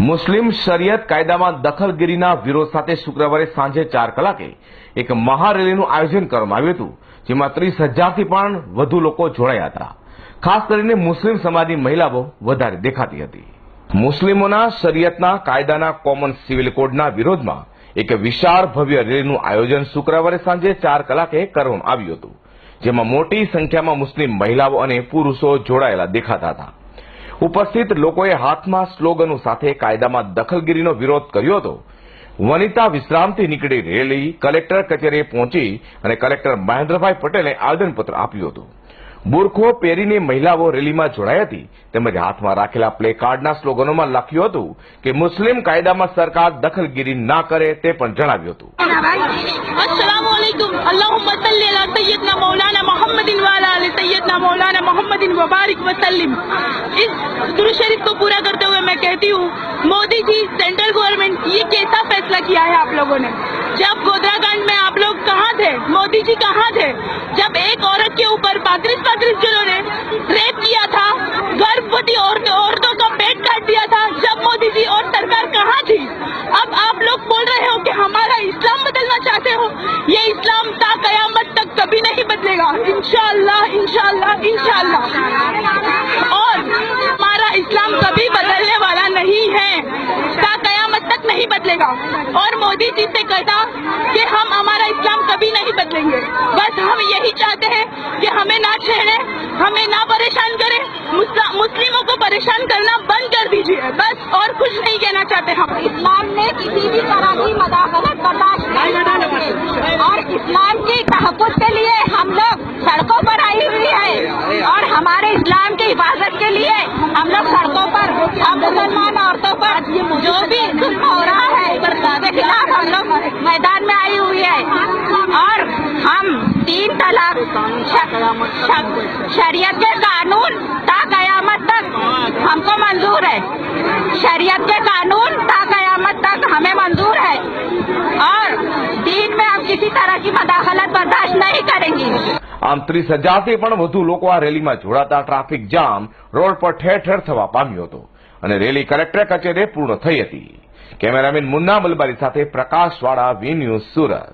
મુસ્લિમ શરિયત કાયદામાં દખલગીરીના વિરોધ સાથે શુક્રવારે સાંજે 4 કલાકે એક મહારેલીનું આયોજન કરવામાં આવ્યું હતું, જેમાં 30,000થી પણ વધુ લોકો જોડાયા હતા. ખાસ કરીને મુસ્લિમ સમાજની મહિલાઓ વધારે દેખાતી હતી. મુસ્લિમોના શરિયતના કાયદાના કોમન સિવિલ કોડના વિરોધમાં એક વિશાળ ભવ્ય રેલીનું આયોજન શુક્રવારે સાંજે 4 કલાકે કરવામાં આવ્યું હતું, જેમાં મોટી સંખ્યામાં મુસ્લિમ મહિલાઓ અને પુરુષો જોડાયેલા દેખાતા હતા. ઉપસ્થિત લોકોએ હાથમાં સ્લોગનો સાથે કાયદામાં દખલગીરીનો વિરોધ કર્યો હતો. વનિતા વિશ્રામથી નીકળી રેલી કલેક્ટર કચેરીએ પહોંચી અને કલેક્ટર મહેન્દ્રભાઈ પટેલે આવેદનપત્ર આપ્યું હતું. બુરખો પહેરીને મહિલાઓ રેલીમાં જોડાઈ હતી, તેમજ હાથમાં રાખેલા પ્લે કાર્ડના સ્લોગનોમાં લખ્યું હતું કે મુસ્લિમ કાયદામાં સરકાર દખલગીરી ના કરે તે પણ જણાવ્યું હતું. अल्लाहुम्मा सल्ली अला सय्यदना मौलाना मोहम्मदिन व अला आलि सय्यदना मौलाना मोहम्मदिन व बारिक व सल्लिम। इस दुरूद शरीफ को पूरा करते हुए मैं कहती हूँ, मोदी जी, सेंट्रल गवर्नमेंट, ये कैसा फैसला किया है आप लोगों ने? जब गोधरा कांड में आप लोग कहाँ थे? मोदी जी कहाँ थे? जब एक औरत के ऊपर 35 जिन्होंने रेप किया था, गर्भवती औरतों का पेट काट दिया था, जब मोदी जी और सरकार कहाँ थी? अब आप लोग बोल रहे हो कि हमारा इस्लाम बदलना चाहते हो। ये इस्लाम ता कयामत तक कभी नहीं बदलेगा, इंशाअल्लाह इंशाअल्लाह इंशाअल्लाह। और हमारा इस्लाम कभी बदलने वाला नहीं है, ता कयामत तक नहीं बदलेगा। और मोदी जी से कहता कि हम हमारा इस्लाम कभी नहीं बदलेंगे, बस हम यही चाहते हैं कि हमें ना छेड़े, हमें ना परेशान करे, मुस्लिमों को परेशान करना बंद कर दीजिए, बस और कुछ नहीं कहना चाहते हम। इस्लाम ने किसी भी तरह की मदाखलत बर्दाश्त नहीं करेंगे और इस्लाम की तहफ़्फ़ुज़ के लिए हम लोग सड़कों पर आई हुई है और हमारे इस्लाम की हिफाजत के लिए हम लोग सड़कों पर, हम मुसलमान औरतों पर जो भी जुल्म हो रहा है उसके खिलाफ हम लोग मैदान में आई हुई है। और हम 3 तलाक शरीयत के कानून ता कयामत तक हमको मंजूर है, शरीयत के कानून ता कयामत तक हमें मंजूर है और दीन में हम किसी तरह की मदाखलत बर्दाश्त नहीं करेंगे। આમ 30,000થી પણ વધુ લોકો આ રેલીમાં જોડાતા ટ્રાફિક જામ રોડ પર ઠેર ઠેર થવા પામ્યો હતો અને રેલી કલેક્ટર કચેરીએ પૂર્ણ થઈ હતી. કેમેરામેન મુન્ના મલબારી સાથે પ્રકાશવાળા, વી ન્યૂઝ, સુરત.